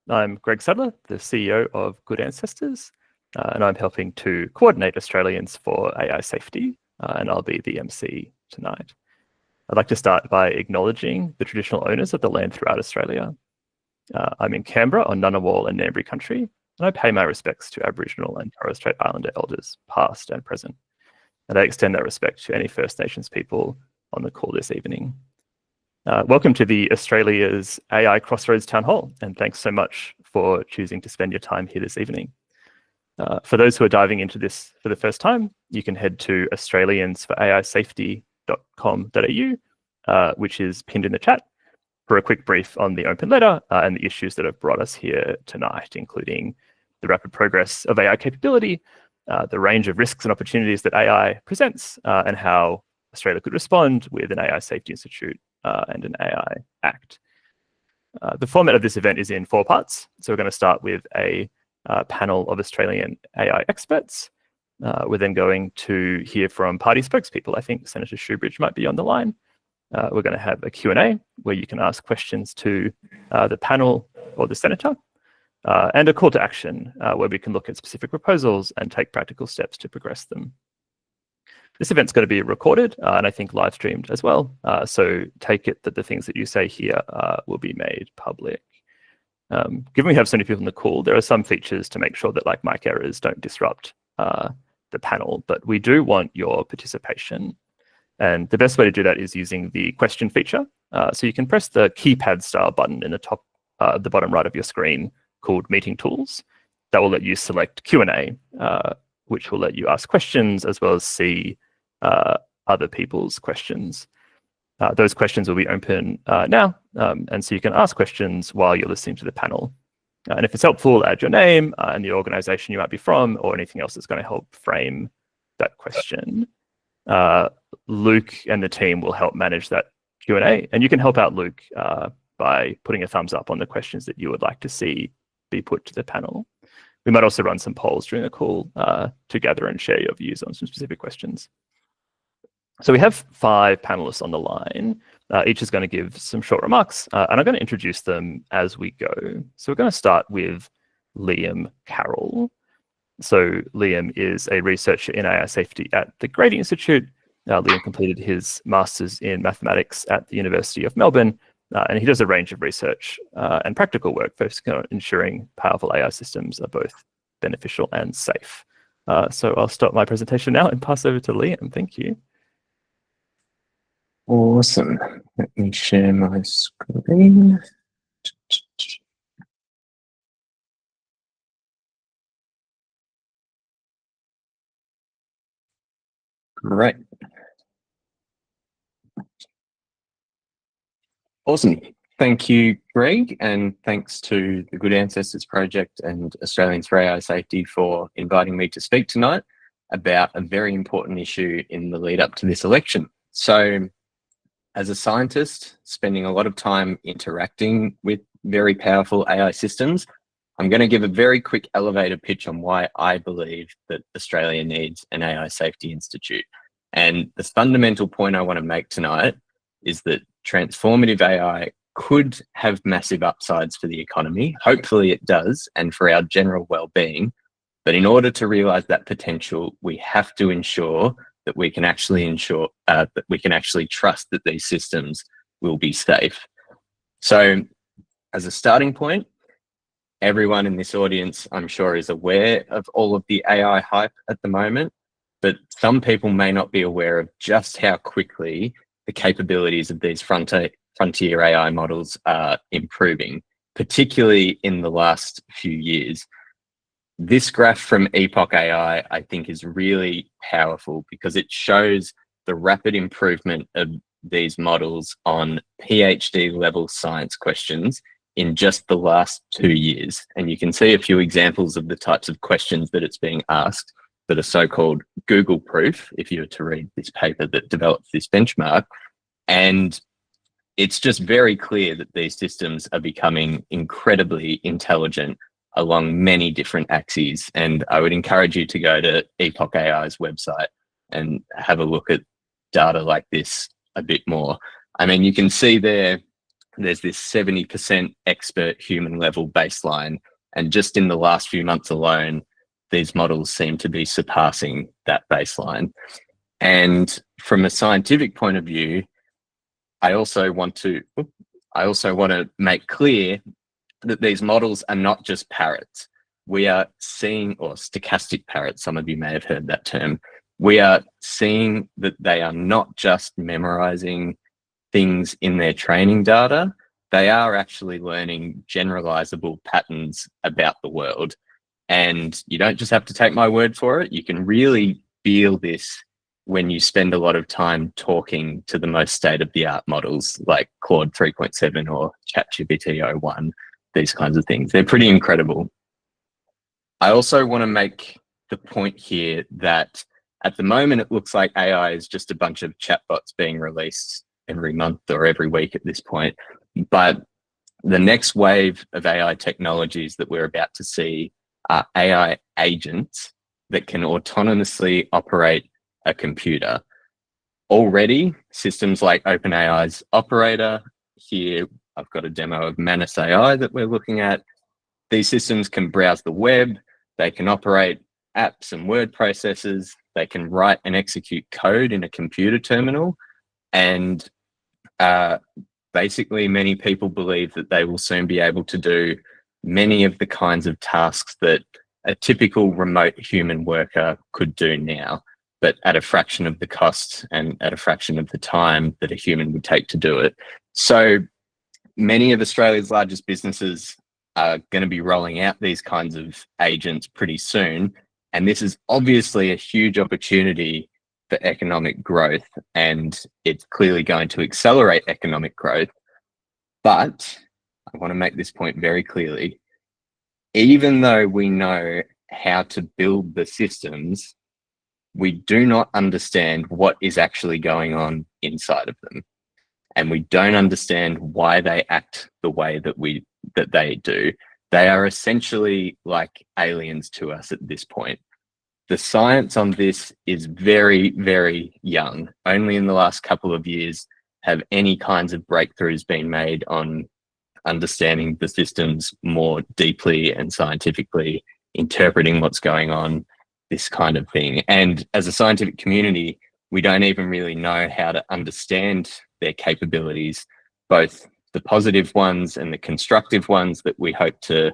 I'm Greg Sadler, the CEO of Good Ancestors, and I'm helping to coordinate Australians for AI safety, and I'll be the MC tonight. I'd like to start by acknowledging the traditional owners of the land throughout Australia. I'm in Canberra on Ngunnawal and Ngambri country, and I pay my respects to Aboriginal and Torres Strait Islander elders, past and present. And I extend that respect to any First Nations people on the call this evening. Welcome to the Australia's AI Crossroads Town Hall, and thanks so much for choosing to spend your time here this evening. For those who are diving into this for the first time, you can head to australiansforiasafety.com.au, which is pinned in the chat, for a quick brief on the open letter and the issues that have brought us here tonight, including the rapid progress of AI capability, the range of risks and opportunities that AI presents, and how Australia could respond with an AI Safety Institute and an AI Act. The format of this event is in 4 parts. So we're going to start with a panel of Australian AI experts. We're then going to hear from party spokespeople. I think Senator Shoebridge might be on the line. We're going to have a Q&A where you can ask questions to the panel or the senator, and a call to action where we can look at specific proposals and take practical steps to progress them. This event's going to be recorded and I think live streamed as well. So take it that the things that you say here will be made public. Given we have so many people in the call, there are some features to make sure that like mic errors don't disrupt the panel, but we do want your participation. And the best way to do that is using the question feature. So you can press the keypad style button in the top, the bottom right of your screen called Meeting Tools. That will let you select Q&A, which will let you ask questions as well as see other people's questions. Those questions will be open now, and so you can ask questions while you're listening to the panel. And if it's helpful, add your name and the organization you might be from, or anything else that's going to help frame that question. Luke and the team will help manage that Q&A, and you can help out Luke by putting a thumbs up on the questions that you would like to see be put to the panel. We might also run some polls during the call to gather and share your views on some specific questions. So we have 5 panelists on the line. Each is going to give some short remarks, and I'm going to introduce them as we go. So we're going to start with Liam Carroll. So Liam is a researcher in AI safety at the Grady Institute. Liam completed his master's in mathematics at the University of Melbourne, and he does a range of research and practical work focusing on ensuring powerful AI systems are both beneficial and safe. So I'll stop my presentation now and pass over to Liam. Thank you. Awesome. Let me share my screen. Great. Awesome. Thank you, Greg, and thanks to the Good Ancestors Project and Australians for AI Safety for inviting me to speak tonight about a very important issue in the lead up to this election. So, as a scientist, spending a lot of time interacting with very powerful AI systems, I'm going to give a very quick elevator pitch on why I believe that Australia needs an AI Safety Institute. And the fundamental point I want to make tonight is that transformative AI could have massive upsides for the economy. Hopefully it does, and for our general well-being. But in order to realize that potential, we have to ensure that we can actually trust that these systems will be safe. So as a starting point, everyone in this audience, I'm sure, is aware of all of the AI hype at the moment, but some people may not be aware of just how quickly the capabilities of these frontier AI models are improving, particularly in the last few years. This graph from Epoch AI, I think, is really powerful because it shows the rapid improvement of these models on PhD level science questions in just the last 2 years. And you can see a few examples of the types of questions that it's being asked that are so-called Google proof, if you were to read this paper that developed this benchmark. And it's just very clear that these systems are becoming incredibly intelligent along many different axes. And I would encourage you to go to Epoch AI's website and have a look at data like this a bit more. I mean, you can see there there's this 70% expert human level baseline. And just in the last few months alone, these models seem to be surpassing that baseline. And from a scientific point of view, I also want to make clear that these models are not just parrots. We are seeing, or stochastic parrots, some of you may have heard that term. We are seeing that they are not just memorizing things in their training data, they are actually learning generalizable patterns about the world. And you don't just have to take my word for it. You can really feel this when you spend a lot of time talking to the most state-of-the-art models like Claude 3.7 or ChatGPT o1, these kinds of things. They're pretty incredible. I also want to make the point here that at the moment, it looks like AI is just a bunch of chatbots being released every month or every week at this point. But the next wave of AI technologies that we're about to see are AI agents that can autonomously operate a computer. Already, systems like OpenAI's Operator, here I've got a demo of Manus AI that we're looking at. These systems can browse the web, they can operate apps and word processors, they can write and execute code in a computer terminal, and basically many people believe that they will soon be able to do many of the kinds of tasks that a typical remote human worker could do now, but at a fraction of the cost and at a fraction of the time that a human would take to do it. So many of Australia's largest businesses are going to be rolling out these kinds of agents pretty soon. And this is obviously a huge opportunity for economic growth, and it's clearly going to accelerate economic growth. But I want to make this point very clearly. Even though we know how to build the systems, we do not understand what is actually going on inside of them. And we don't understand why they act the way that they do. They are essentially like aliens to us at this point. The science on this is very, very young. Only in the last couple of years have any kinds of breakthroughs been made on understanding the systems more deeply and scientifically, interpreting what's going on, this kind of thing. And as a scientific community, we don't even really know how to understand their capabilities, both the positive ones and the constructive ones that we hope to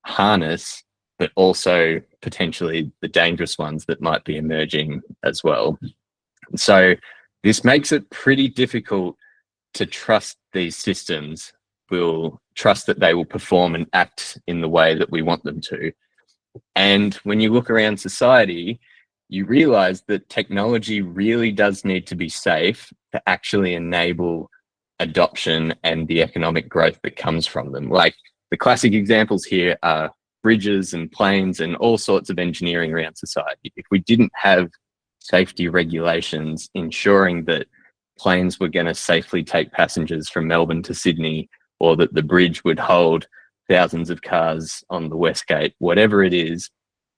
harness, but also potentially the dangerous ones that might be emerging as well. So this makes it pretty difficult to trust these systems. We'll trust that they will perform and act in the way that we want them to. And when you look around society, you realize that technology really does need to be safe to actually enable adoption and the economic growth that comes from them. Like the classic examples here are bridges and planes and all sorts of engineering around society. If we didn't have safety regulations ensuring that planes were going to safely take passengers from Melbourne to Sydney, or that the bridge would hold thousands of cars on the West Gate, whatever it is,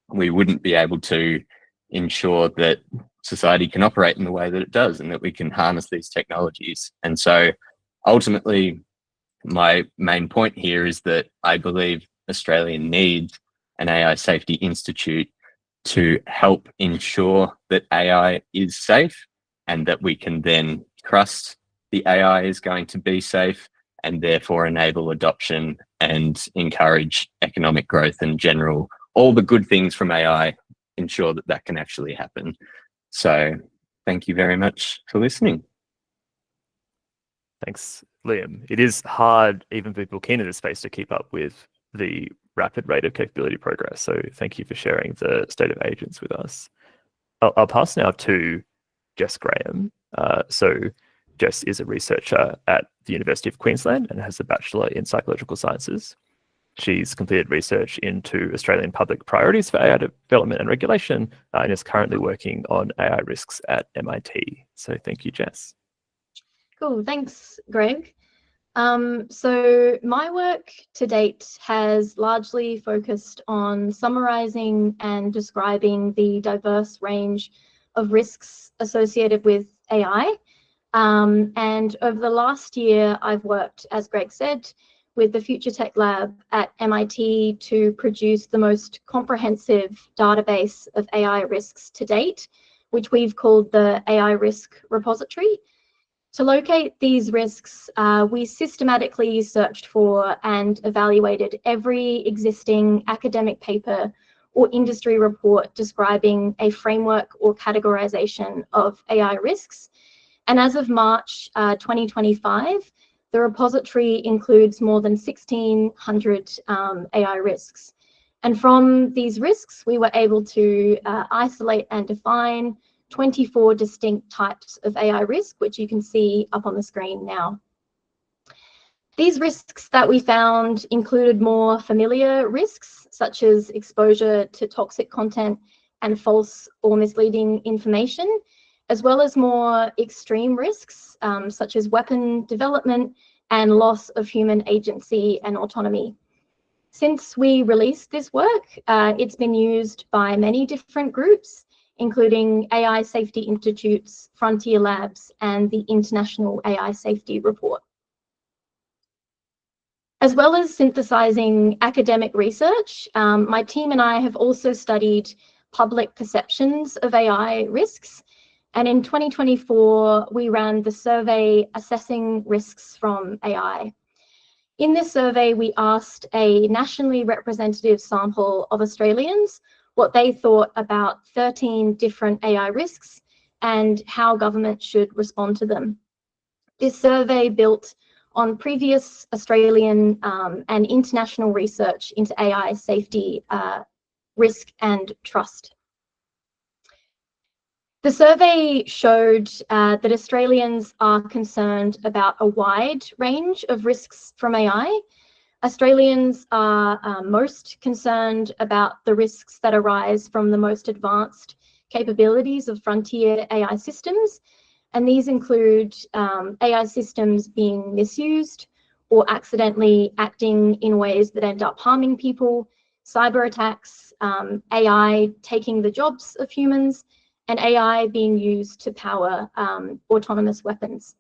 we wouldn't be able to ensure that society can operate in the way that it does and that we can harness these technologies. And so ultimately, my main point here is that I believe Australia needs an AI Safety Institute to help ensure that AI is safe and that we can then trust the AI is going to be safe and therefore enable adoption and encourage economic growth and general, all the good things from AI, ensure that that can actually happen. So thank you very much for listening. Thanks, Liam. It is hard, even for people keen in this space, to keep up with the rapid rate of capability progress. So thank you for sharing the state of agents with us. I'll pass now to Jess Graham. So Jess is a researcher at the University of Queensland and has a Bachelor in Psychological Sciences. She's completed research into Australian public priorities for AI development and regulation, and is currently working on AI risks at MIT. So thank you, Jess. Cool, thanks, Greg. So my work to date has largely focused on summarising and describing the diverse range of risks associated with AI. And over the last year, I've worked, as Greg said, with the Future Tech Lab at MIT to produce the most comprehensive database of AI risks to date, which we've called the AI Risk Repository. To locate these risks, we systematically searched for and evaluated every existing academic paper or industry report describing a framework or categorization of AI risks. And as of March 2025, the repository includes more than 1,600 AI risks. And from these risks, we were able to isolate and define 24 distinct types of AI risk, which you can see up on the screen now. These risks that we found included more familiar risks, such as exposure to toxic content and false or misleading information, as well as more extreme risks, such as weapon development and loss of human agency and autonomy. Since we released this work, it's been used by many different groups, including AI Safety Institute's Frontier Labs and the International AI Safety Report. As well as synthesizing academic research, my team and I have also studied public perceptions of AI risks. And in 2024, we ran the survey Assessing Risks from AI. In this survey, we asked a nationally representative sample of Australians what they thought about 13 different AI risks and how government should respond to them. This survey built on previous Australian and international research into AI safety, risk and trust. The survey showed that Australians are concerned about a wide range of risks from AI. Australians are most concerned about the risks that arise from the most advanced capabilities of frontier AI systems, and these include AI systems being misused or accidentally acting in ways that end up harming people, cyber attacks, AI taking the jobs of humans, and AI being used to power autonomous weapons.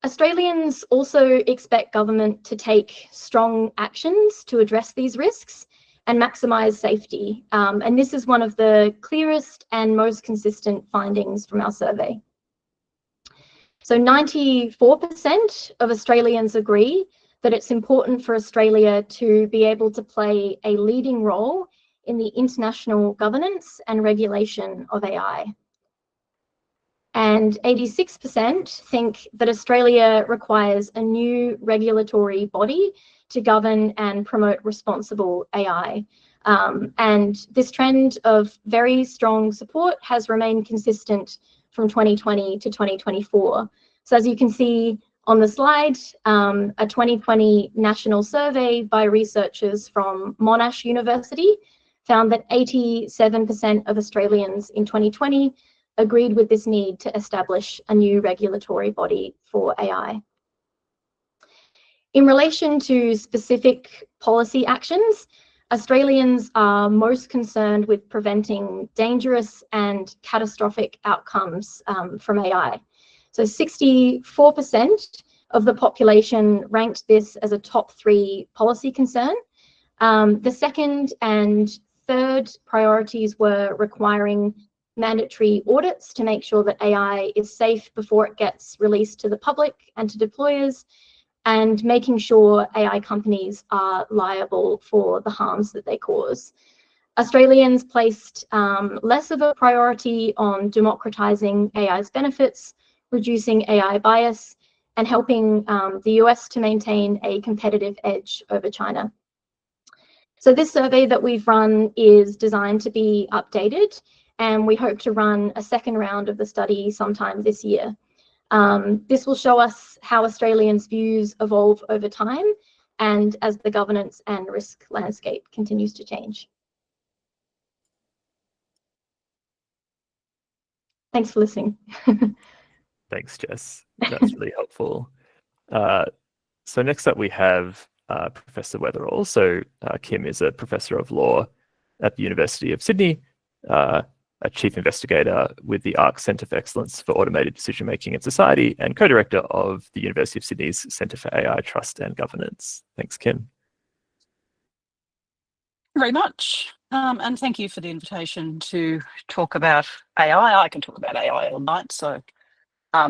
Australians also expect government to take strong actions to address these risks and maximise safety. And this is one of the clearest and most consistent findings from our survey. So 94% of Australians agree that it's important for Australia to be able to play a leading role in the international governance and regulation of AI. And 86% think that Australia requires a new regulatory body to govern and promote responsible AI. And this trend of very strong support has remained consistent from 2020 to 2024. So as you can see on the slide, a 2020 national survey by researchers from Monash University found that 87% of Australians in 2020 agreed with this need to establish a new regulatory body for AI. In relation to specific policy actions, Australians are most concerned with preventing dangerous and catastrophic outcomes from AI. So 64% of the population ranked this as a top 3 policy concern. The second and third priorities were requiring mandatory audits to make sure that AI is safe before it gets released to the public and to deployers, and making sure AI companies are liable for the harms that they cause. Australians placed less of a priority on democratising AI's benefits, reducing AI bias, and helping the US to maintain a competitive edge over China. So this survey that we've run is designed to be updated, and we hope to run a second round of the study sometime this year. This will show us how Australians' views evolve over time and as the governance and risk landscape continues to change. Thanks for listening. Thanks, Jess. That's really helpful. So next up we have Professor Weatherall. So Kim is a professor of law at the University of Sydney. a chief investigator with the ARC Centre for Excellence for Automated Decision Making in Society and co-director of the University of Sydney's Centre for AI Trust and Governance. Thanks, Kim. Very much. And thank you for the invitation to talk about AI. I can talk about AI all night, so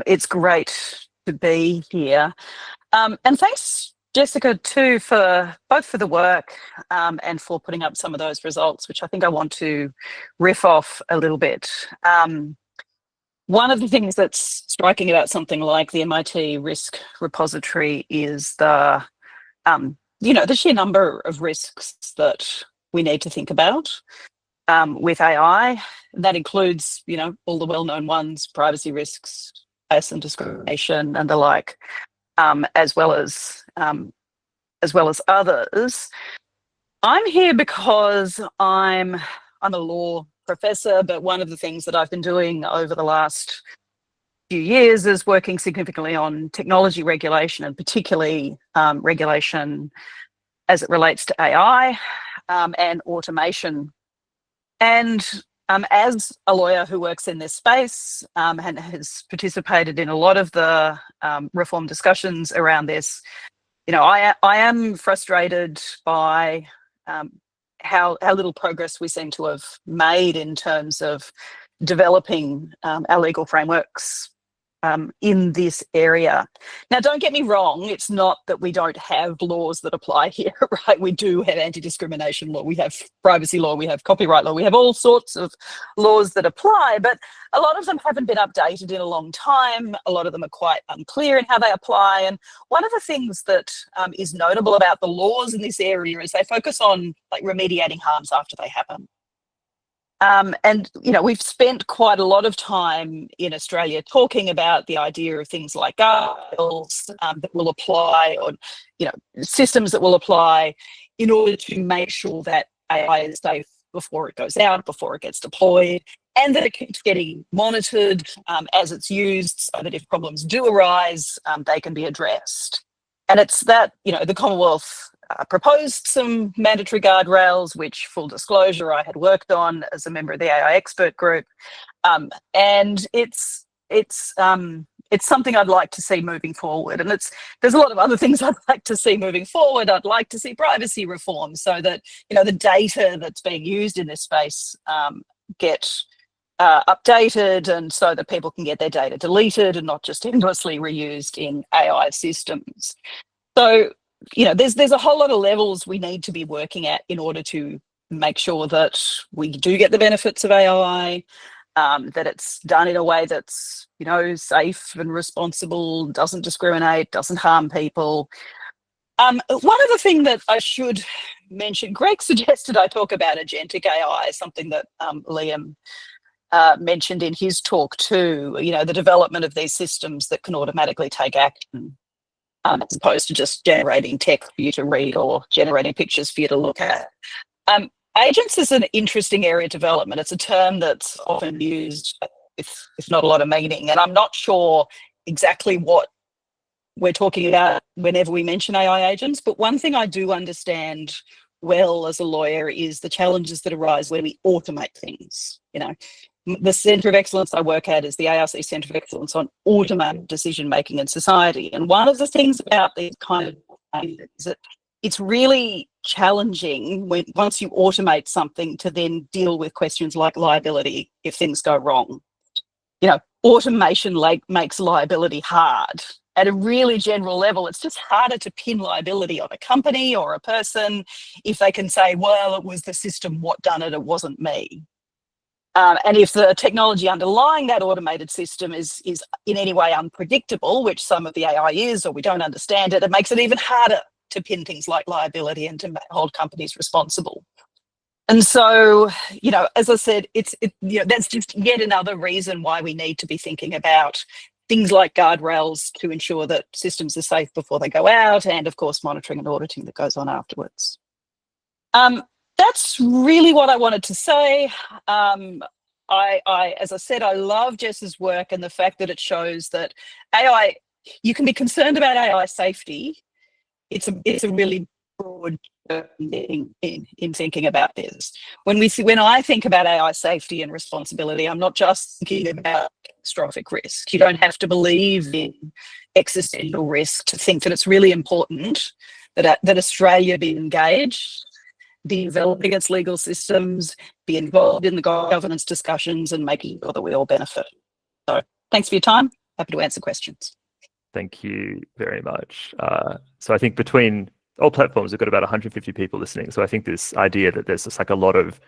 it's great to be here. And thanks, Jessica, too, for both for the work and for putting up some of those results, which I think I want to riff off a little bit. One of the things that's striking about something like the MIT Risk Repository is the sheer number of risks that we need to think about with AI. That includes, all the well-known ones, privacy risks, bias and discrimination, and the like, as well as others. I'm here because I'm a law professor, but one of the things that I've been doing over the last few years is working significantly on technology regulation, and particularly regulation as it relates to AI and automation. And as a lawyer who works in this space and has participated in a lot of the reform discussions around this, I am frustrated by how little progress we seem to have made in terms of developing our legal frameworks in this area. Now, don't get me wrong, it's not that we don't have laws that apply here, right? We do have anti-discrimination law, we have privacy law, we have copyright law, we have all sorts of laws that apply, but a lot of them haven't been updated in a long time. A lot of them are quite unclear in how they apply. And one of the things that is notable about the laws in this area is they focus on remediating harms after they happen. And we've spent quite a lot of time in Australia talking about the idea of things like guardrails that will apply, or systems that will apply in order to make sure that AI is safe before it goes out, before it gets deployed, and that it keeps getting monitored as it's used, so that if problems do arise, they can be addressed. And it's that the Commonwealth proposed some mandatory guardrails, which, full disclosure, I had worked on as a member of the AI expert group, and it's something I'd like to see moving forward. And there's a lot of other things I'd like to see moving forward. I'd like to see privacy reform so that the data that's being used in this space get updated, and so that people can get their data deleted and not just endlessly reused in AI systems. So there's a whole lot of levels we need to be working at in order to make sure that we do get the benefits of AI, that it's done in a way that's, safe and responsible, doesn't discriminate, doesn't harm people. One other thing that I should mention, Greg suggested I talk about agentic AI, something that Liam mentioned in his talk too, the development of these systems that can automatically take action. As opposed to just generating text for you to read or generating pictures for you to look at. Agents is an interesting area of development. It's a term that's often used with not a lot of meaning, and I'm not sure exactly what we're talking about whenever we mention AI agents, but one thing I do understand well as a lawyer is the challenges that arise when we automate things. The Centre of Excellence I work at is the ARC Centre of Excellence on Automated Decision Making in Society. And one of the things about these kind of is that it's really challenging once you automate something to then deal with questions like liability if things go wrong. Automation makes liability hard. At a really general level, it's just harder to pin liability on a company or a person if they can say, well, it was the system what done it, it wasn't me. And if the technology underlying that automated system is in any way unpredictable, which some of the AI is, or we don't understand it, it makes it even harder to pin things like liability and to hold companies responsible. And so, as I said, that's just yet another reason why we need to be thinking about things like guardrails to ensure that systems are safe before they go out, and of course, monitoring and auditing that goes on afterwards. That's really what I wanted to say. As I said, I love Jess's work and the fact that it shows that AI, you can be concerned about AI safety. It's a really broad in thinking about this. When I think about AI safety and responsibility, I'm not just thinking about catastrophic risk. You don't have to believe in existential risk to think that it's really important that Australia be engaged, be developing its legal systems, be involved in the governance discussions, and making sure that we all benefit. So thanks for your time. Happy to answer questions. Thank you very much. So I think between all platforms, we've got about 150 people listening. So I think this idea that there's just like a lot of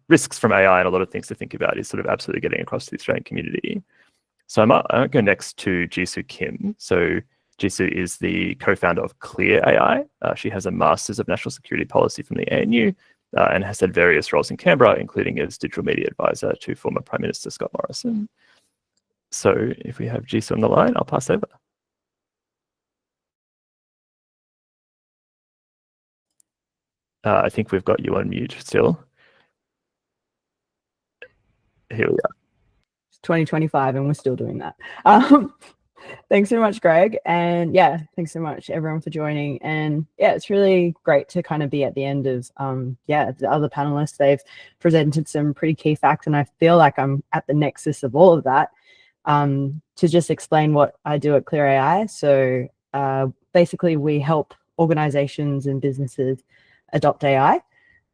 risks from AI and a lot of things to think about is sort of absolutely getting across to the Australian community. So I might go next to Jisoo Kim. So Jisoo is the co-founder of Clear AI. She has a Masters of National Security Policy from the ANU and has had various roles in Canberra, including as digital media advisor to former Prime Minister Scott Morrison. So if we have Jisoo on the line, I'll pass over. I think we've got you on mute still. Here we are. 2025 and we're still doing that. Thanks so much, Greg. And yeah, thanks so much everyone for joining. And yeah, it's really great to kind of be at the end of, the other panelists. They've presented some pretty key facts and I feel like I'm at the nexus of all of that to just explain what I do at Clear AI. So basically we help organizations and businesses adopt AI.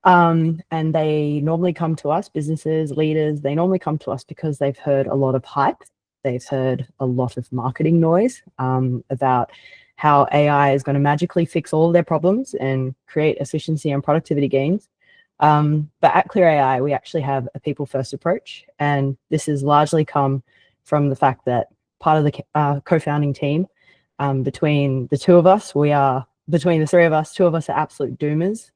And they normally come to us, businesses, leaders, they normally come to us because they've heard a lot of hype. They've heard a lot of marketing noise about how AI is going to magically fix all of their problems and create efficiency and productivity gains. But at Clear AI, we actually have a people-first approach. And this has largely come from the fact that part of the co-founding team, between the two of us, between the three of us, two of us are absolute doomers.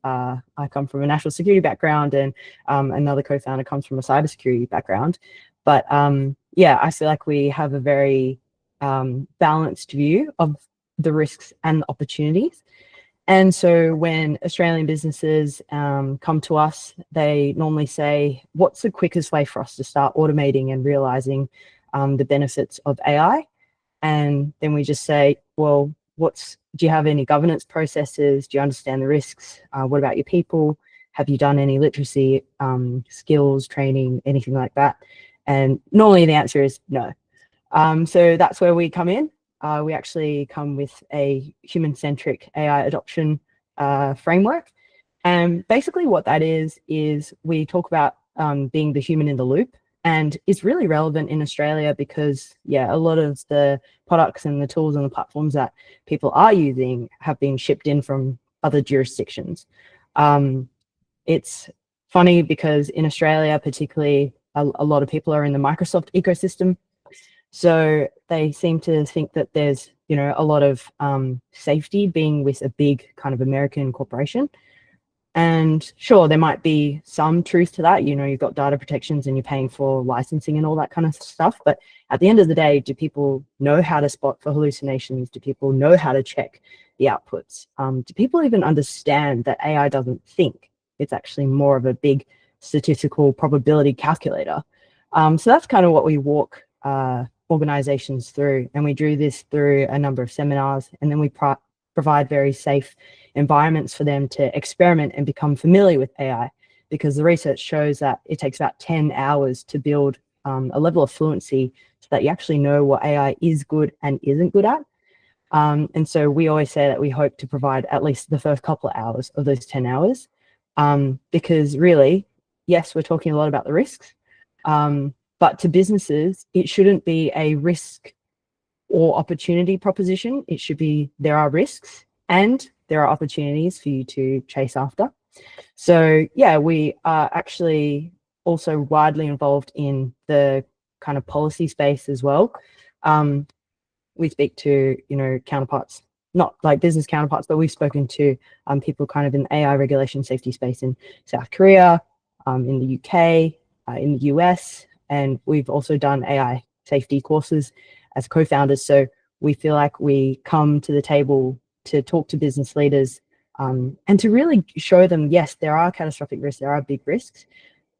I come from a national security background and another co-founder comes from a cybersecurity background. But yeah, I feel like we have a very balanced view of the risks and the opportunities. And so when Australian businesses come to us, they normally say, what's the quickest way for us to start automating and realizing the benefits of AI? And then we just say, well, do you have any governance processes? Do you understand the risks? What about your people? Have you done any literacy skills training, anything like that? And normally the answer is no. So that's where we come in. We actually come with a human-centric AI adoption framework. And basically what that is we talk about being the human in the loop. And it's really relevant in Australia because, yeah, a lot of the products and the tools and the platforms that people are using have been shipped in from other jurisdictions. It's funny because in Australia, particularly, a lot of people are in the Microsoft ecosystem. So they seem to think that there's, a lot of safety being with a big kind of American corporation. And sure, there might be some truth to that. You've got data protections and you're paying for licensing and all that kind of stuff. But at the end of the day, do people know how to spot for hallucinations? Do people know how to check the outputs? Do people even understand that AI doesn't think? It's actually more of a big statistical probability calculator. So that's kind of what we walk organizations through. And we do this through a number of seminars. And then we provide very safe environments for them to experiment and become familiar with AI, because the research shows that it takes about 10 hours to build a level of fluency so that you actually know what AI is good and isn't good at. And so we always say that we hope to provide at least the first couple of hours of those 10 hours, because really, yes, we're talking a lot about the risks, but to businesses, it shouldn't be a risk or opportunity proposition. It should be, there are risks and there are opportunities for you to chase after. So yeah, we are actually also widely involved in the kind of policy space as well. We speak to, counterparts, not like business counterparts, but we've spoken to people kind of in the AI regulation safety space in South Korea, in the UK, in the US, and we've also done AI safety courses as co-founders. So we feel like we come to the table to talk to business leaders and to really show them, yes, there are catastrophic risks, there are big risks.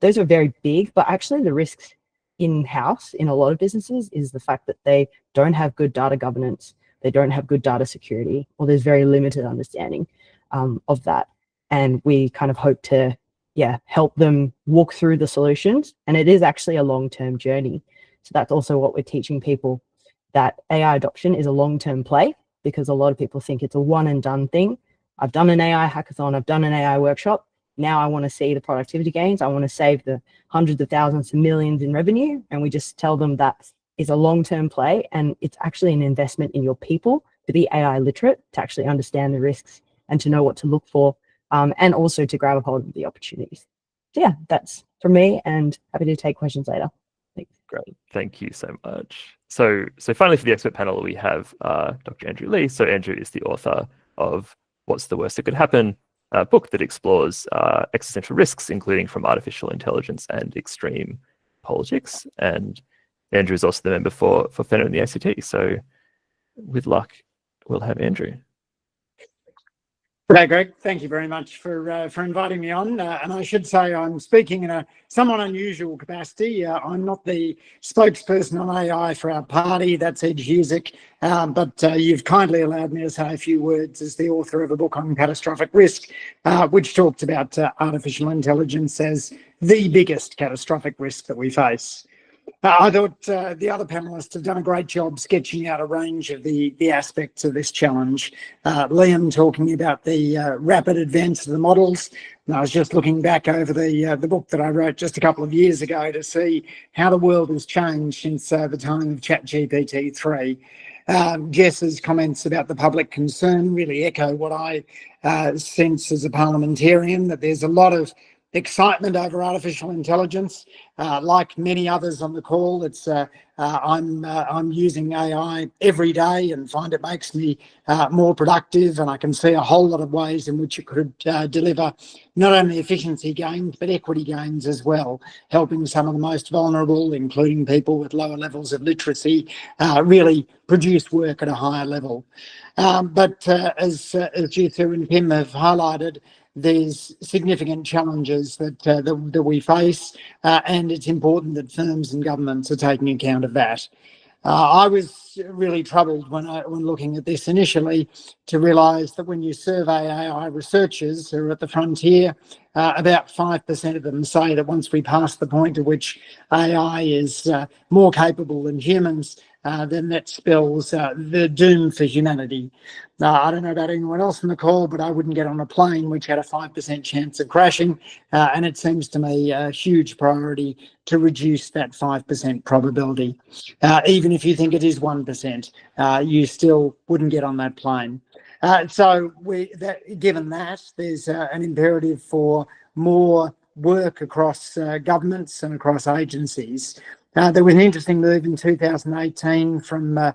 Those are very big, but actually the risks in-house in a lot of businesses is the fact that they don't have good data governance, they don't have good data security, or there's very limited understanding of that. And we kind of hope to, help them walk through the solutions. And it is actually a long-term journey. So that's also what we're teaching people, that AI adoption is a long-term play, because a lot of people think it's a one and done thing. I've done an AI hackathon, I've done an AI workshop. Now I want to see the productivity gains. I want to save the hundreds of thousands to millions in revenue. And we just tell them that is a long-term play, and it's actually an investment in your people to be AI literate, to actually understand the risks and to know what to look for, and also to grab a hold of the opportunities. So yeah, that's from me, and happy to take questions later. Thanks. Great, thank you so much. So finally for the expert panel, we have Dr. Andrew Leigh. So Andrew is the author of What's the Worst That Could Happen, a book that explores existential risks, including from artificial intelligence and extreme politics. And Andrew is also the member for FENA in the ACT. So with luck, we'll have Andrew. G'day, Greg. Thank you very much for inviting me on. And I should say I'm speaking in a somewhat unusual capacity. I'm not the spokesperson on AI for our party, that's Ed Husick, but you've kindly allowed me to say a few words as the author of a book on catastrophic risk, which talks about artificial intelligence as the biggest catastrophic risk that we face. I thought the other panelists have done a great job sketching out a range of the aspects of this challenge. Liam talking about the rapid advance of the models. And I was just looking back over the book that I wrote just a couple of years ago to see how the world has changed since the time of ChatGPT 3. Jess's comments about the public concern really echo what I sense as a parliamentarian, that there's a lot of excitement over artificial intelligence. Like many others on the call, it's I'm using AI every day and find it makes me more productive, and I can see a whole lot of ways in which it could deliver not only efficiency gains but equity gains as well, helping some of the most vulnerable, including people with lower levels of literacy, really produce work at a higher level. But as Jisoo and Kim have highlighted, there's significant challenges that we face, and it's important that firms and governments are taking account of that. I was really troubled when looking at this initially to realise that when you survey AI researchers who are at the frontier, about 5% of them say that once we pass the point at which AI is more capable than humans, then that spells the doom for humanity. I don't know about anyone else on the call, but I wouldn't get on a plane which had a 5% chance of crashing, and it seems to me a huge priority to reduce that 5% probability. Even if you think it is 1%, you still wouldn't get on that plane. So given that, there's an imperative for more work across governments and across agencies. There was an interesting move in 2018 from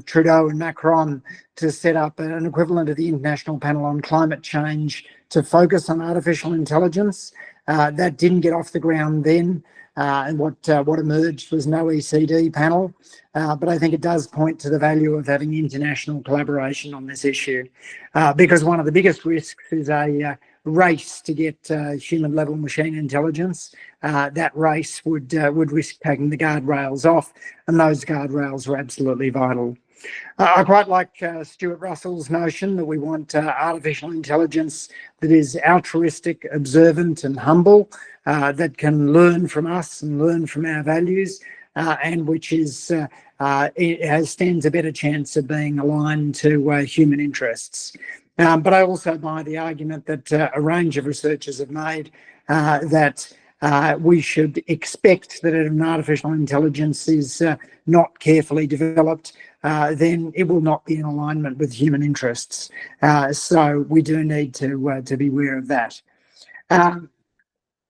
Trudeau and Macron to set up an equivalent of the International Panel on Climate Change to focus on artificial intelligence. That didn't get off the ground then, and what emerged was no OECD panel. But I think it does point to the value of having international collaboration on this issue, because one of the biggest risks is a race to get human-level machine intelligence. That race would risk taking the guardrails off, and those guardrails are absolutely vital. I quite like Stuart Russell's notion that we want artificial intelligence that is altruistic, observant and humble, that can learn from us and learn from our values, and which is stands a better chance of being aligned to human interests. But I also buy the argument that a range of researchers have made that we should expect that if an artificial intelligence is not carefully developed, then it will not be in alignment with human interests. So we do need to be aware of that.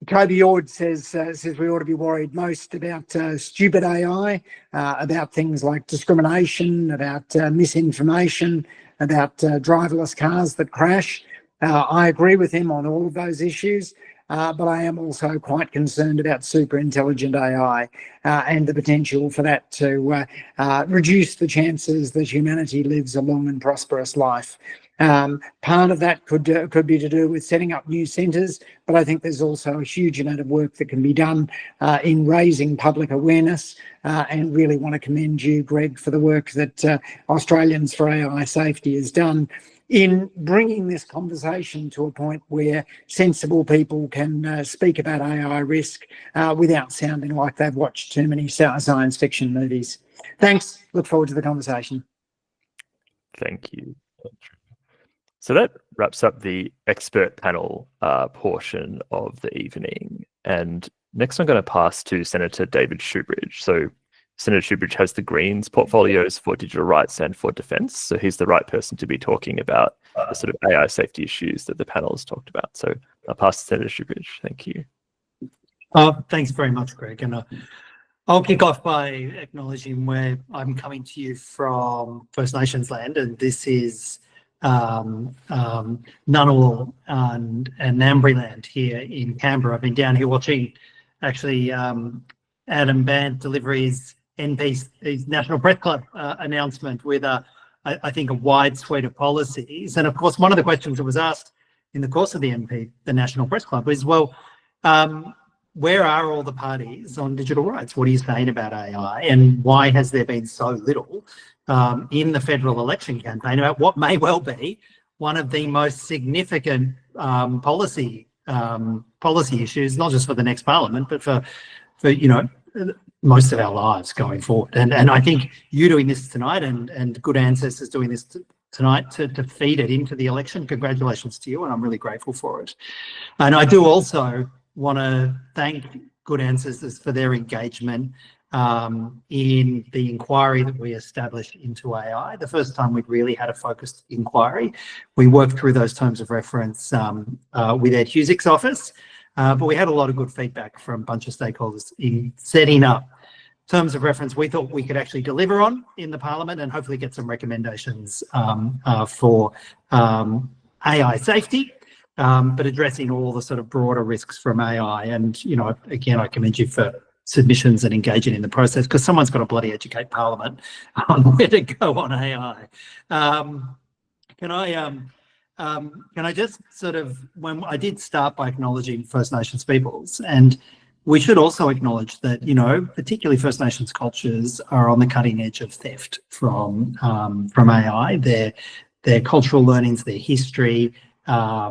Toby Ord says we ought to be worried most about stupid AI, about things like discrimination, about misinformation, about driverless cars that crash. I agree with him on all of those issues. but I am also quite concerned about super intelligent AI and the potential for that to reduce the chances that humanity lives a long and prosperous life. Part of that could be to do with setting up new centres, but I think there's also a huge amount of work that can be done in raising public awareness, and really want to commend you, Greg, for the work that Australians for AI Safety has done in bringing this conversation to a point where sensible people can speak about AI risk without sounding like they've watched too many science fiction movies. Thanks. Look forward to the conversation. Thank you. So that wraps up the expert panel portion of the evening. And next I'm going to pass to Senator David Shoebridge. So Senator Shoebridge has the Greens portfolios for digital rights and for defence. So he's the right person to be talking about the sort of AI safety issues that the panel has talked about. So I'll pass to Senator Shoebridge. Thank you. Thanks very much, Greg. And I'll kick off by acknowledging where I'm coming to you from First Nations land, and this is Ngunnawal and Ngambri land here in Canberra. I've been down here watching actually Adam Band deliver his National Press Club announcement with I think a wide suite of policies. And of course, one of the questions that was asked in the course of the National Press Club was, well, where are all the parties on digital rights? What are you saying about AI? And why has there been so little in the federal election campaign about what may well be one of the most significant policy issues, not just for the next parliament, but for most of our lives going forward. And I think you doing this tonight and Good Ancestors doing this tonight to feed it into the election, congratulations to you, and I'm really grateful for it. And I do also want to thank Good Ancestors for their engagement in the inquiry that we established into AI. The first time we'd really had a focused inquiry. We worked through those terms of reference with Ed Husick's office, but we had a lot of good feedback from a bunch of stakeholders in setting up terms of reference we thought we could actually deliver on in the Parliament and hopefully get some recommendations for AI safety, but addressing all the sort of broader risks from AI. And, again, I commend you for submissions and engaging in the process, because someone's got to bloody educate Parliament on where to go on AI. Can I just sort of, when I did start by acknowledging First Nations peoples, and we should also acknowledge that, particularly First Nations cultures are on the cutting edge of theft from AI. Their cultural learnings, their history, their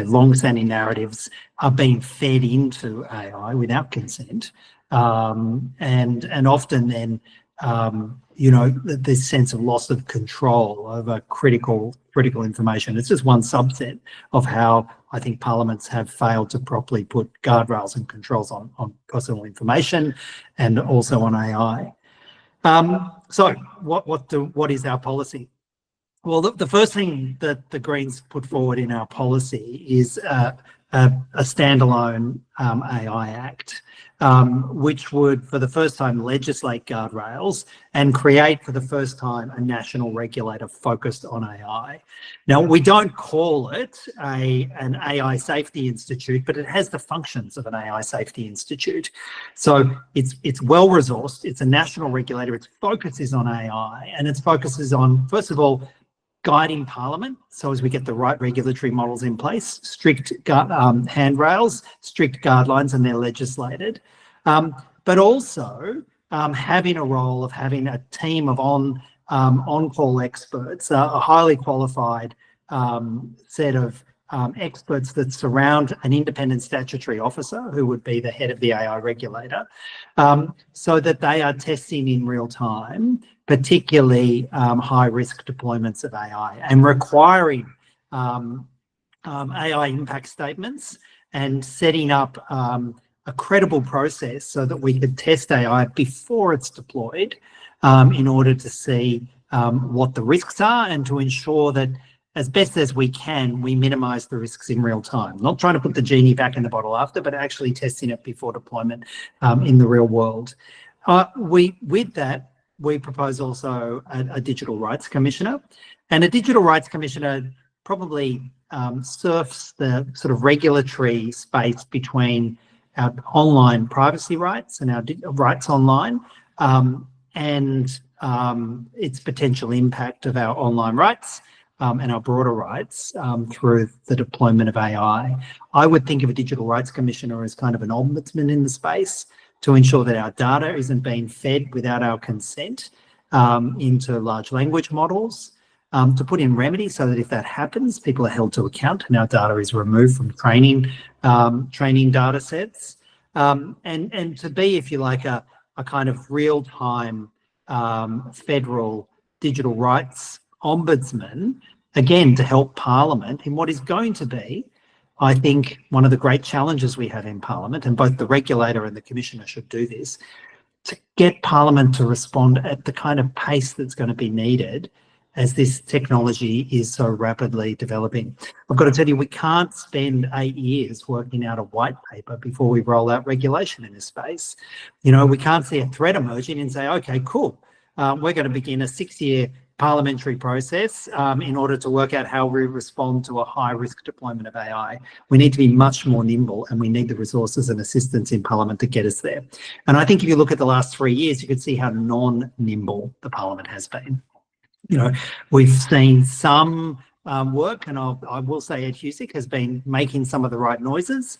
long-standing narratives are being fed into AI without consent, and often then this sense of loss of control over critical information. It's just one subset of how I think parliaments have failed to properly put guardrails and controls on personal information and also on AI. So what is our policy? Well, the first thing that the Greens put forward in our policy is a standalone AI Act, which would, for the first time, legislate guardrails and create, for the first time, a national regulator focused on AI. Now, we don't call it an AI Safety Institute, but it has the functions of an AI Safety Institute. So it's well-resourced, it's a national regulator, its focus is on AI, and its focus is on, first of all, guiding Parliament, so as we get the right regulatory models in place, strict handrails, strict guidelines, and they're legislated. But also having a role of having a team of on-call experts, a highly qualified set of experts that surround an independent statutory officer who would be the head of the AI regulator, so that they are testing in real time, particularly high-risk deployments of AI, and requiring AI impact statements and setting up a credible process so that we could test AI before it's deployed in order to see what the risks are and to ensure that as best as we can, we minimise the risks in real time. Not trying to put the genie back in the bottle after, but actually testing it before deployment in the real world. With that, we propose also a digital rights commissioner. And a digital rights commissioner probably surfs the sort of regulatory space between our online privacy rights and our rights online, and its potential impact of our online rights and our broader rights through the deployment of AI. I would think of a Digital Rights Commissioner as kind of an ombudsman in the space to ensure that our data isn't being fed without our consent into large language models, to put in remedies so that if that happens, people are held to account and our data is removed from training data sets, and to be, if you like, a kind of real-time federal digital rights ombudsman, again, to help Parliament in what is going to be, I think, one of the great challenges we have in Parliament, and both the regulator and the Commissioner should do this, to get Parliament to respond at the kind of pace that's going to be needed as this technology is so rapidly developing. I've got to tell you, we can't spend 8 years working out a white paper before we roll out regulation in this space. You know, we can't see a threat emerging and say, okay, cool, we're going to begin a 6-year parliamentary process in order to work out how we respond to a high-risk deployment of AI. We need to be much more nimble, and we need the resources and assistance in Parliament to get us there. And I think if you look at the last 3 years, you can see how non-nimble the Parliament has been. You know, we've seen some work, and I will say Ed Husick has been making some of the right noises,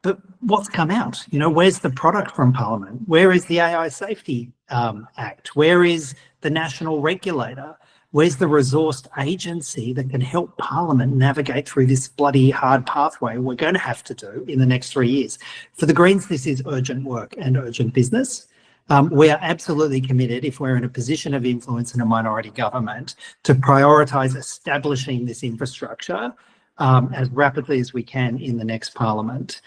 but what's come out? You know, where's the product from Parliament? Where is the AI Safety Act? Where is the national regulator? Where's the resourced agency that can help Parliament navigate through this bloody hard pathway we're going to have to do in the next 3 years? For the Greens, this is urgent work and urgent business. We are absolutely committed, if we're in a position of influence in a minority government, to prioritise establishing this infrastructure as rapidly as we can in the next Parliament.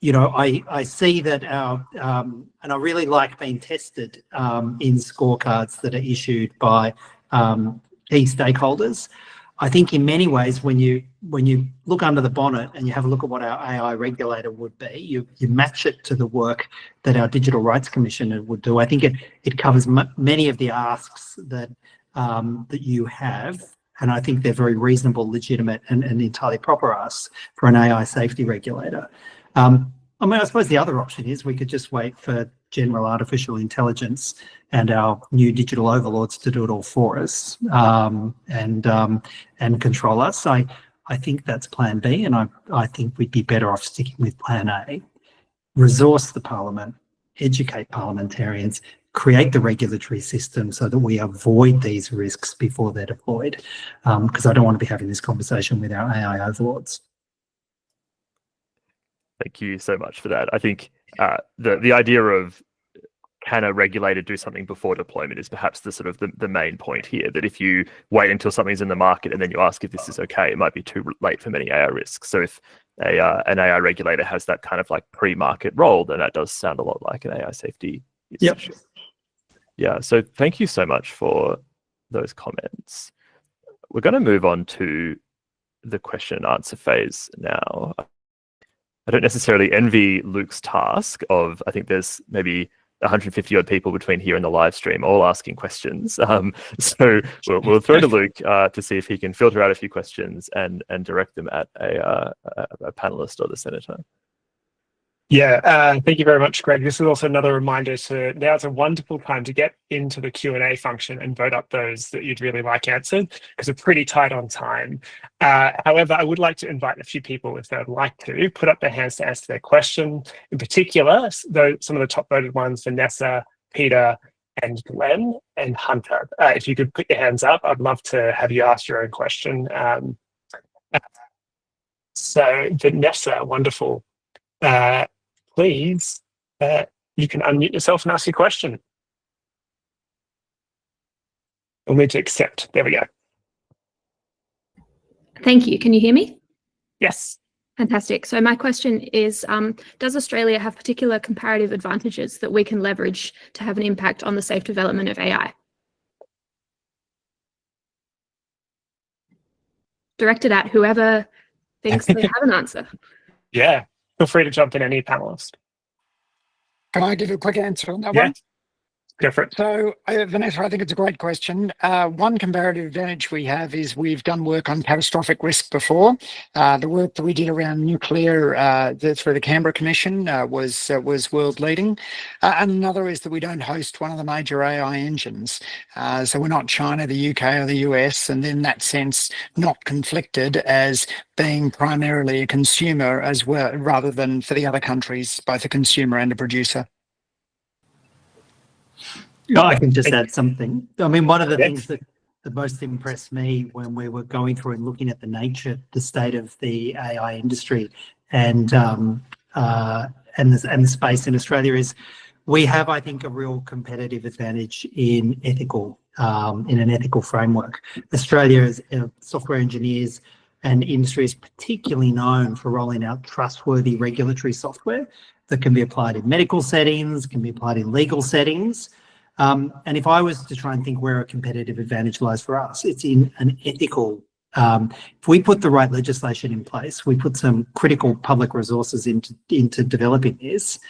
You know, I see that our, and I really like being tested in scorecards that are issued by key stakeholders. I think in many ways, when you look under the bonnet and you have a look at what our AI regulator would be, you match it to the work that our Digital Rights Commissioner would do. I think it covers many of the asks that that you have, and I think they're very reasonable, legitimate, and entirely proper asks for an AI safety regulator. I mean, I suppose the other option is we could just wait for general artificial intelligence and our new digital overlords to do it all for us and control us. I think that's plan B, and I think we'd be better off sticking with plan A. Resource the Parliament, educate parliamentarians, create the regulatory system so that we avoid these risks before they're deployed, because I don't want to be having this conversation with our AI overlords. Thank you so much for that. I think the idea of can a regulator do something before deployment is perhaps the sort of the main point here, that if you wait until something's in the market and then you ask if this is okay, it might be too late for many AI risks. So if an AI regulator has that kind of like pre-market role, then that does sound a lot like an AI safety institute. Yep. Yeah, so thank you so much for those comments. We're going to move on to the question and answer phase now. I don't necessarily envy Luke's task of, I think there's maybe 150 odd people between here and the live stream all asking questions. So we'll throw to Luke to see if he can filter out a few questions and direct them at a panelist or the senator. Yeah, thank you very much, Greg. This is also another reminder to now it's a wonderful time to get into the Q&A function and vote up those that you'd really like answered, because we're pretty tight on time. However, I would like to invite a few people, if they would like to, put up their hands to answer their question. In particular, though, some of the top voted ones, Vanessa, Peter, and Glenn, and Hunter. If you could put your hands up, I'd love to have you ask your own question. So Vanessa, wonderful. Please, you can unmute yourself and ask your question. We'll need to accept. There we go. Thank you. Can you hear me? Yes. Fantastic. So my question is, does Australia have particular comparative advantages that we can leverage to have an impact on the safe development of AI? Directed at whoever thinks they have an answer. Yeah. Feel free to jump in, any panelist. Can I give a quick answer on that one? Different. So, Vanessa, I think it's a great question. One comparative advantage we have is we've done work on catastrophic risk before. The work that we did around nuclear through the Canberra Commission was world leading. And another is that we don't host one of the major AI engines. So we're not China, the UK or the US, and in that sense, not conflicted as being primarily a consumer as well, rather than for the other countries, both a consumer and a producer. Yeah, I can just add something. I mean, one of the things that most impressed me when we were going through and looking at the state of the AI industry and the space in Australia is we have, I think, a real competitive advantage in an ethical framework. Australia is software engineers and industry is particularly known for rolling out trustworthy regulatory software that can be applied in medical settings, can be applied in legal settings. And if I was to try and think where a competitive advantage lies for us, it's in an ethical. If we put the right legislation in place, we put some critical public resources into developing this,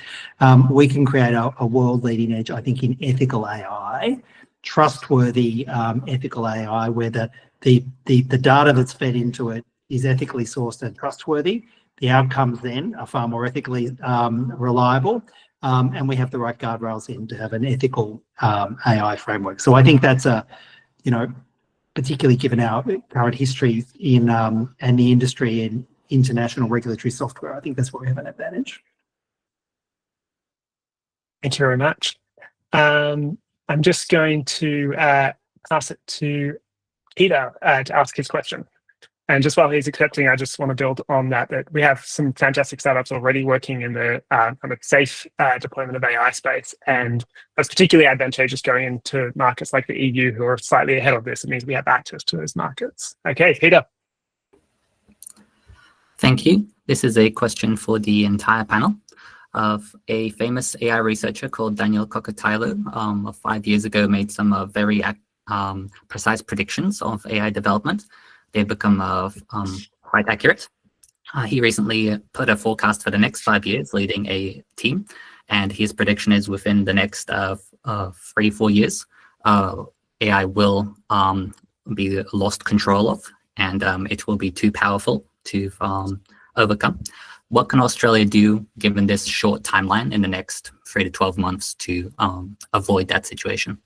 we can create a world leading edge, I think, in ethical AI, trustworthy ethical AI, where the data that's fed into it is ethically sourced and trustworthy. The outcomes then are far more ethically reliable. And we have the right guardrails in to have an ethical AI framework. So I think that's particularly given our current history in and the industry in international regulatory software, I think that's where we have an advantage. Thank you very much. I'm just going to pass it to Peter to ask his question. And just while he's accepting, I just want to build on that we have some fantastic startups already working in the kind of safe deployment of AI space. And that's particularly advantageous going into markets like the EU, who are slightly ahead of this. It means we have access to those markets. Okay, Peter. Thank you. This is a question for the entire panel. Of a famous AI researcher called Daniel Kokotajlu, 5 years ago made some very precise predictions of AI development. They've become quite accurate. He recently put a forecast for the next 5 years, leading a team, and his prediction is within the next 3-4 years, AI will be lost control of, and it will be too powerful to overcome. What can Australia do, given this short timeline in the next 3 to 12 months, to avoid that situation?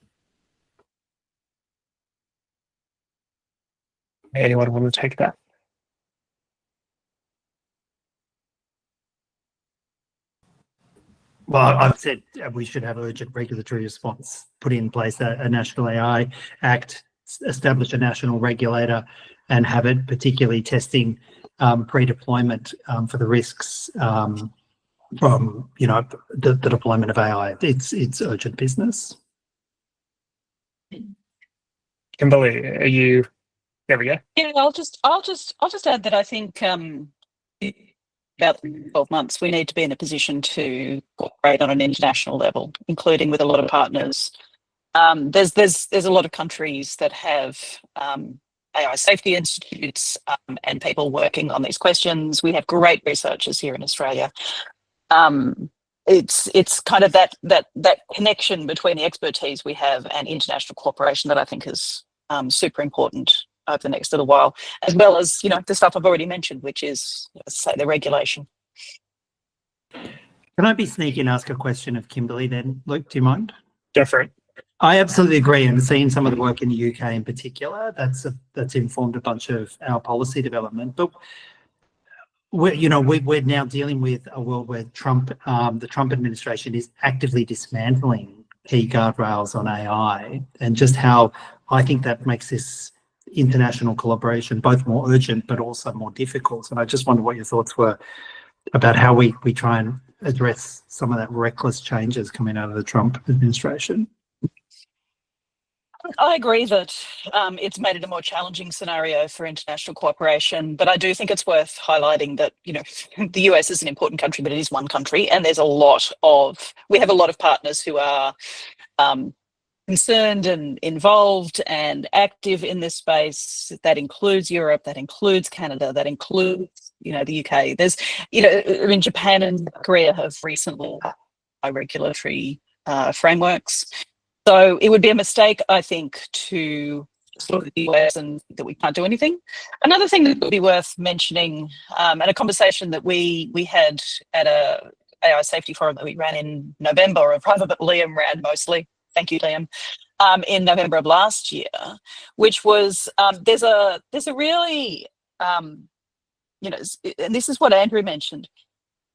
Anyone want to take that? Well, I've said we should have urgent regulatory response, put in place a National AI Act, establish a national regulator, and have it particularly testing pre-deployment for the risks from the deployment of AI. It's urgent business. Kimberlee, are you? There we go. Yeah, I'll just add that I think about 12 months we need to be in a position to cooperate on an international level, including with a lot of partners. There's a lot of countries that have AI Safety Institutes and people working on these questions. We have great researchers here in Australia. It's kind of that connection between the expertise we have and international cooperation that I think is super important over the next little while, as well as the stuff I've already mentioned, which is, say, the regulation. Can I be sneaky and ask a question of Kimberlee then, Luke? Do you mind? Different. I absolutely agree, and seeing some of the work in the UK in particular, that's informed a bunch of our policy development. But we're now dealing with a world where the Trump administration is actively dismantling key guardrails on AI, and just how I think that makes this international collaboration both more urgent but also more difficult. And I just wonder what your thoughts were about how we try and address some of that reckless changes coming out of the Trump administration. I agree that it's made it a more challenging scenario for international cooperation, but I do think it's worth highlighting that the US is an important country, but it is one country, and we have a lot of partners who are concerned and involved and active in this space. That includes Europe, that includes Canada, that includes the UK. There's Japan and Korea have recently regulatory frameworks. So it would be a mistake, I think, to look at the US and think that we can't do anything. Another thing that would be worth mentioning, and a conversation that we had at a AI safety forum that we ran in November, or a private that Liam ran mostly. Thank you, Liam. In November of last year, which was there's a really you know, and this is what Andrew mentioned.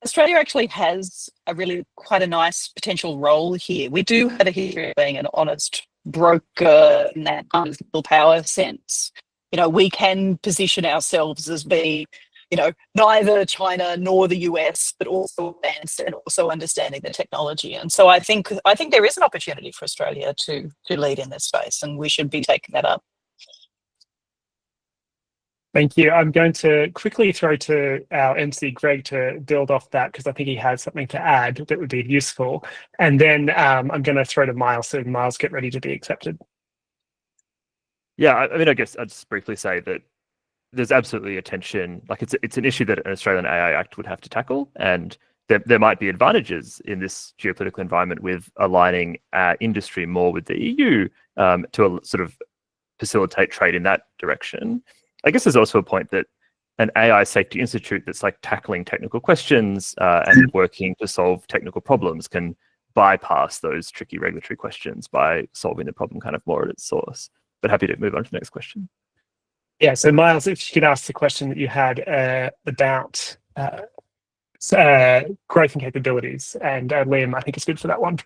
Australia actually has a really quite a nice potential role here. We do have a history of being an honest broker in that kind of little power sense. You know, we can position ourselves as being, you know, neither China nor the US, but also advanced and also understanding the technology. And so I think there is an opportunity for Australia to lead in this space, and we should be taking that up. Thank you. I'm going to quickly throw to our MC Greg to build off that, because I think he has something to add that would be useful. And then I'm going to throw to Miles, so Miles, get ready to be accepted. Yeah, I mean, I guess I'll just briefly say that there's absolutely a tension. Like it's an issue that an Australian AI Act would have to tackle, and there might be advantages in this geopolitical environment with aligning industry more with the EU to sort of facilitate trade in that direction. I guess there's also a point that an AI Safety Institute that's like tackling technical questions and working to solve technical problems can bypass those tricky regulatory questions by solving the problem kind of more at its source. But happy to move on to the next question. Yeah, so Miles, if you could ask the question that you had about growth and capabilities, and Liam, I think it's good for that one.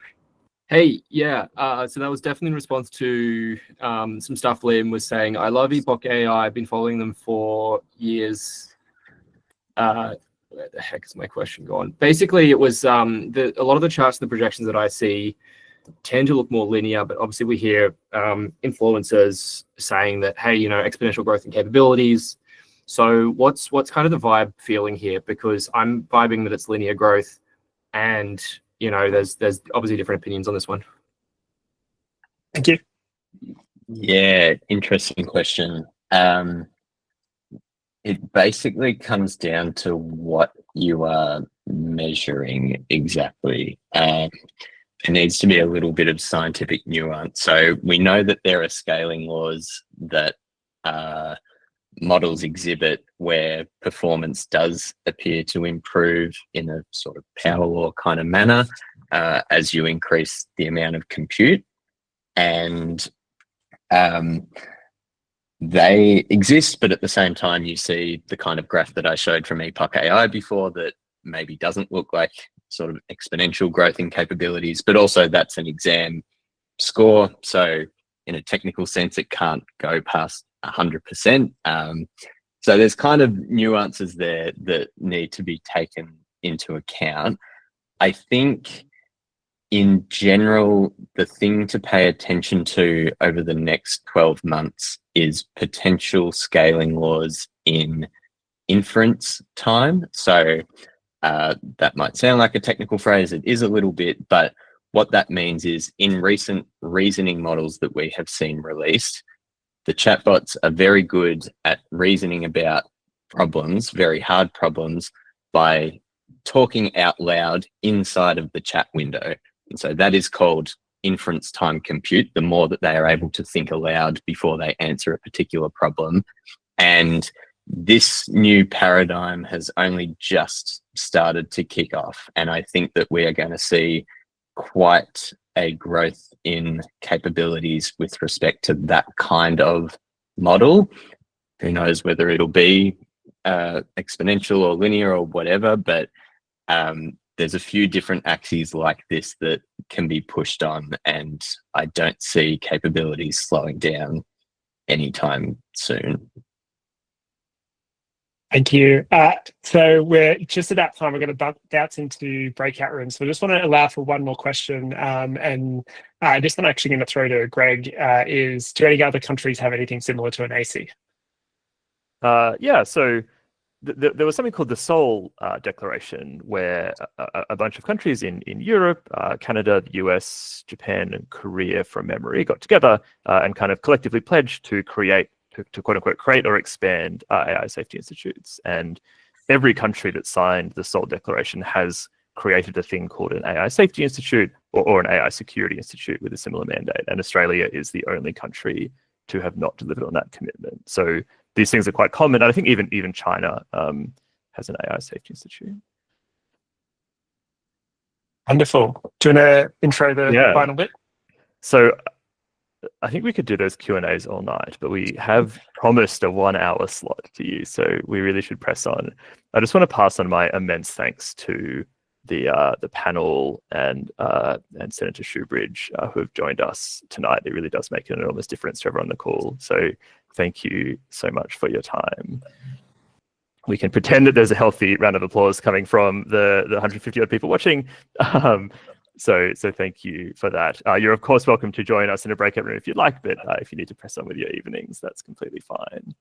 Hey, yeah, so that was definitely in response to some stuff Liam was saying. I love Epoch AI. I've been following them for years. Where the heck is my question gone? Basically, it was a lot of the charts and the projections that I see tend to look more linear, but obviously we hear influencers saying that, hey, you know, exponential growth and capabilities. So what's kind of the vibe feeling here? Because I'm vibing that it's linear growth, and you know, there's obviously different opinions on this one. Thank you. Yeah, interesting question. It basically comes down to what you are measuring exactly. There needs to be a little bit of scientific nuance. So we know that there are scaling laws that models exhibit where performance does appear to improve in a sort of power law kind of manner as you increase the amount of compute. And they exist, but at the same time, you see the kind of graph that I showed from Epoch AI before that maybe doesn't look like sort of exponential growth in capabilities, but also that's an exam score. So in a technical sense, it can't go past 100%. So there's kind of nuances there that need to be taken into account. I think in general, the thing to pay attention to over the next 12 months is potential scaling laws in inference time. So that might sound like a technical phrase. It is a little bit, but what that means is in recent reasoning models that we have seen released, the chatbots are very good at reasoning about problems, very hard problems, by talking out loud inside of the chat window. And so that is called inference time compute, the more that they are able to think aloud before they answer a particular problem. And this new paradigm has only just started to kick off. And I think that we are going to see quite a growth in capabilities with respect to that kind of model. Who knows whether it'll be exponential or linear or whatever, but there's a few different axes like this that can be pushed on, and I don't see capabilities slowing down anytime soon. Thank you. So we're just about time. We're going to bounce into breakout rooms. So I just want to allow for one more question. And this one I'm actually going to throw to Greg is, do any other countries have anything similar to an AC? Yeah, so there was something called the Seoul Declaration, where a bunch of countries in Europe, Canada, the US, Japan, and Korea, from memory, got together and kind of collectively pledged to create, to quote unquote, create or expand AI safety institutes. And every country that signed the Seoul Declaration has created a thing called an AI Safety Institute or an AI Security Institute with a similar mandate. And Australia is the only country to have not delivered on that commitment. So these things are quite common. And I think even China has an AI Safety Institute. Wonderful. Do you want to intro the final bit? So I think we could do those Q&As all night, but we have promised a 1 hour slot to you, so we really should press on. I just want to pass on my immense thanks to the panel and Senator Shoebridge who have joined us tonight. It really does make an enormous difference to everyone on the call. So thank you so much for your time. We can pretend that there's a healthy round of applause coming from the 150 odd people watching. So thank you for that. You're of course welcome to join us in a breakout room if you'd like, but if you need to press on with your evenings, that's completely fine.